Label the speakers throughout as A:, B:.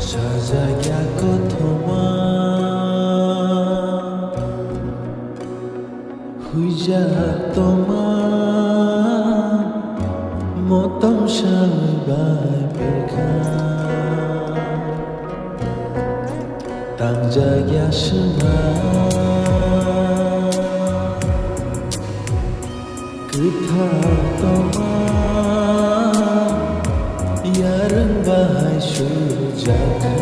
A: সাজাইয়া কথমা হুইজা তোমা মতম সালবাই বেখা তাংজাইয়া semua Kita toma Yarang bahai sujaka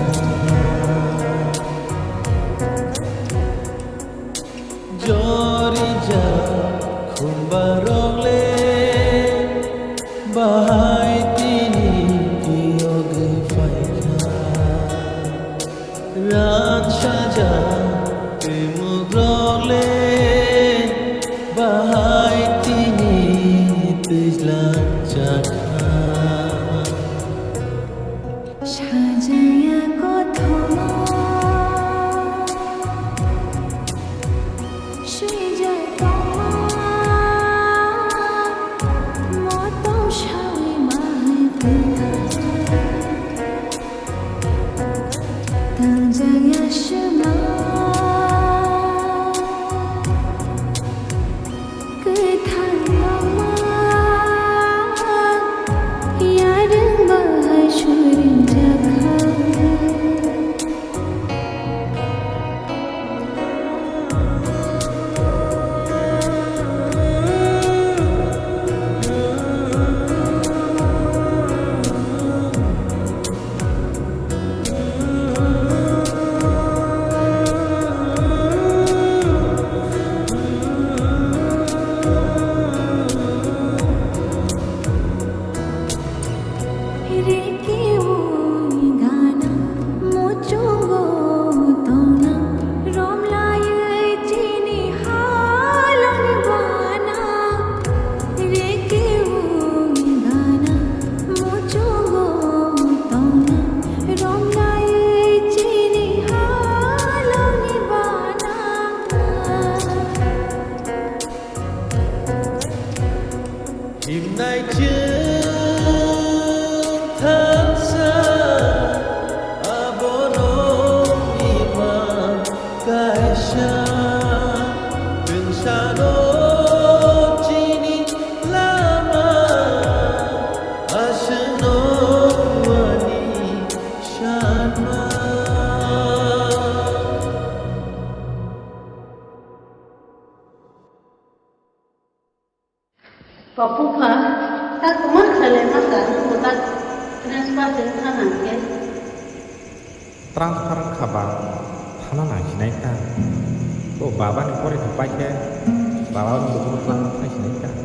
A: Jorija kumbarong le Bahai tini kiyoge faika Ran saja Timugrong le Bahai tini tizlan jaka
B: সাজাইয়া কথমা শুয়ে যায় তোমা মতম সাই মাই পিতা তাজাইয়া semua Ketan mama Yarang bahai syurin jaga
A: Himnai tansa abono iman kaisha pensano cini lama asno wani shanma
C: Papupa, tak makhale makan, bukan transfer tanah ya.
D: Transfer kabar, tanah lagi naik kan? Oh, bapa ni korek apa ke? Bapa ni bukan transfer naik kan?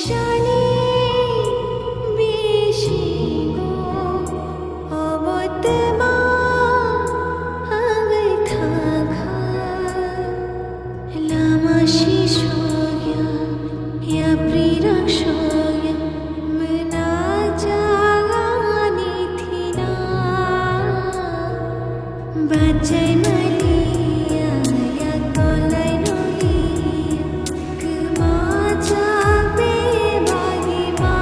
B: Shani বেশিগো অবতমা আগে থাকা লামা শিশোয়া ইয়া প্রিরাক্ষয়া মনা জাগানি থিনা বাজাই মালিয়া ইয়া কলাই নলিয়া কমা যাবে বাগিমা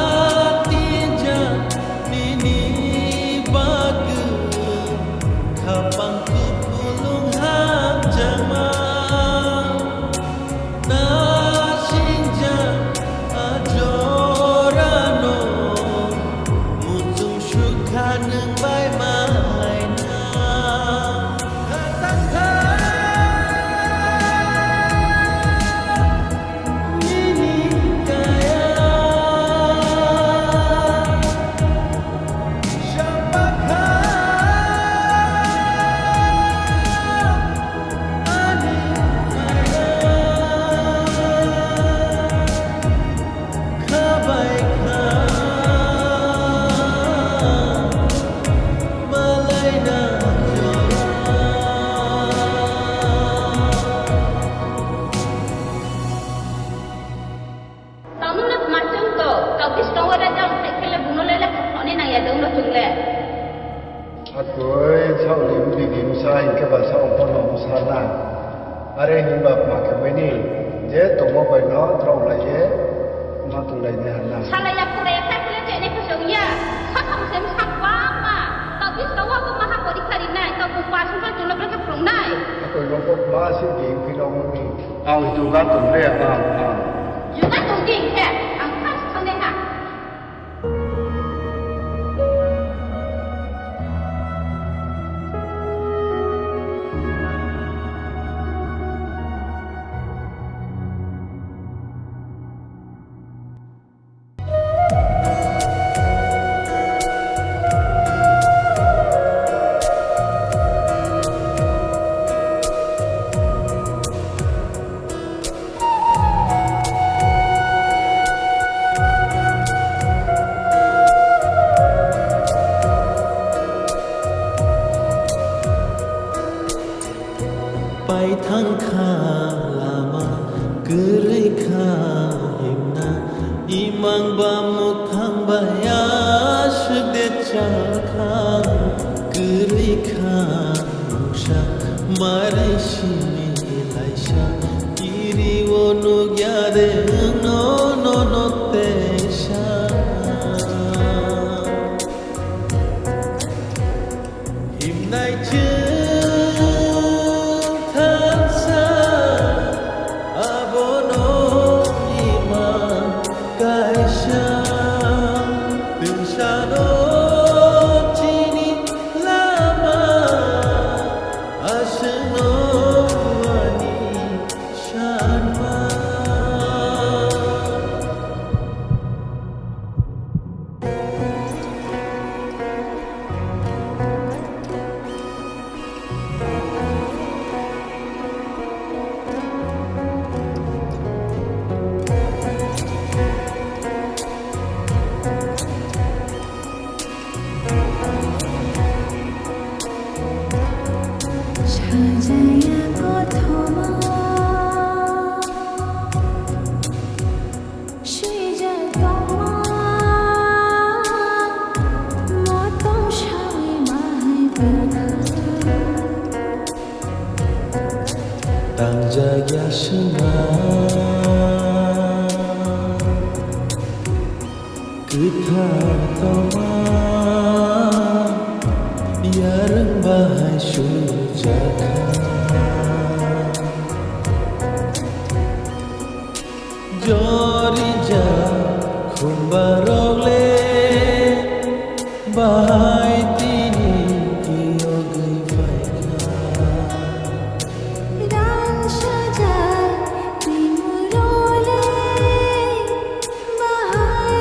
A: Khatija nini bag khapang kupulung hang jama na sinja ajorano mutung syukha nang bai mai na nini kaya Syapakah kebaikan melaina jora
C: Tamu nak macam tu, kau kis kau ada jam sekali bunuh lele kau ni nak ya dong nak cungle.
E: Aku sau lim di lim sai ke bahasa apa nom sana. Are himba pakai ini, je tomo pai no terau lagi je, no tu lagi ni hana.
C: Salah ya kau ya tak kena cek ni kau ya. Kau kamu sem sak wama. Kau kis kau aku maha kau dikari nai, kau bukan semua cungle mereka perlu nai.
E: Aku lompat bahasa di film ini. Awak juga tu leh
C: Juga tungging ke, angkat kau ni ha.
A: Pai thang kha lama gerai kha himna imang ba muk thang ba ya shde cha kha gerai kha musha mare shimi laisha iri onu gyare no no no te sha himnai che
B: সাজায়া কথমা শুয়ে তোমা মতম সাই মাই বিনা
A: Tang jaga semua kita toma yarang bahai sujaka jori ja khumbarole bahai tini kiyogai faika
B: run সাজা তিমুরলে বাহাই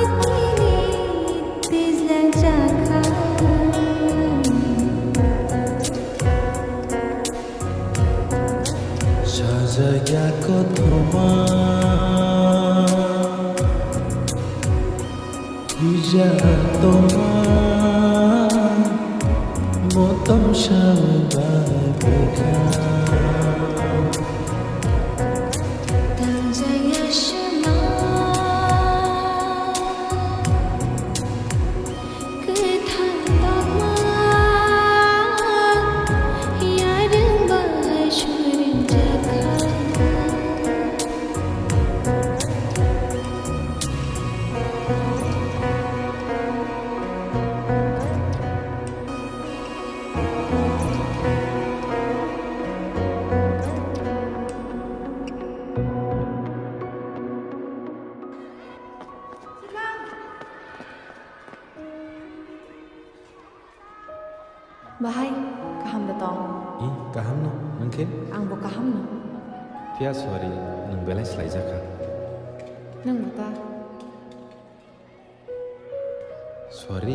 A: Bija tomar motom shawe bai bekha
B: 당장의 신호 그 탄덕만 야른 바의 슈린 자카 Bahai, kaham datang.
D: I kaham no nangkin
B: Ang bo kaham no.
D: pia sorry nang belai selai jaka
B: Nang bata.
D: sorry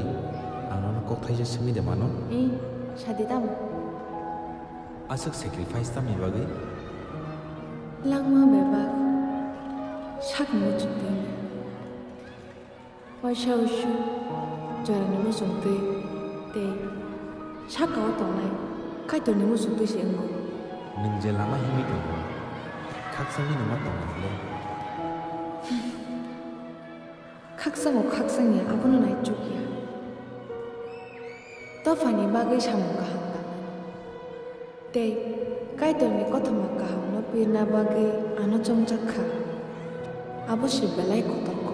D: anono kok thai je semi de mano
B: Shadi tam.
D: asuk sacrifice ta mi bagi
B: Langma bebak. Shak mo chutin. Wa shau shu. Jara ni mo sumpe. Te. Shak kau tong nai. Kai to ni mo sumpe si engo.
D: nang je lama himi to khak sami nama tong le
B: Kaksang o kaksang ya abono nai chukya. To fani bagai shamu kaham kanan. Te. Kai to ni kothama kaham no pirna bagai ano chong chakha. Abo si belai kotoko.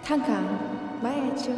B: Thangkang. Bye achu.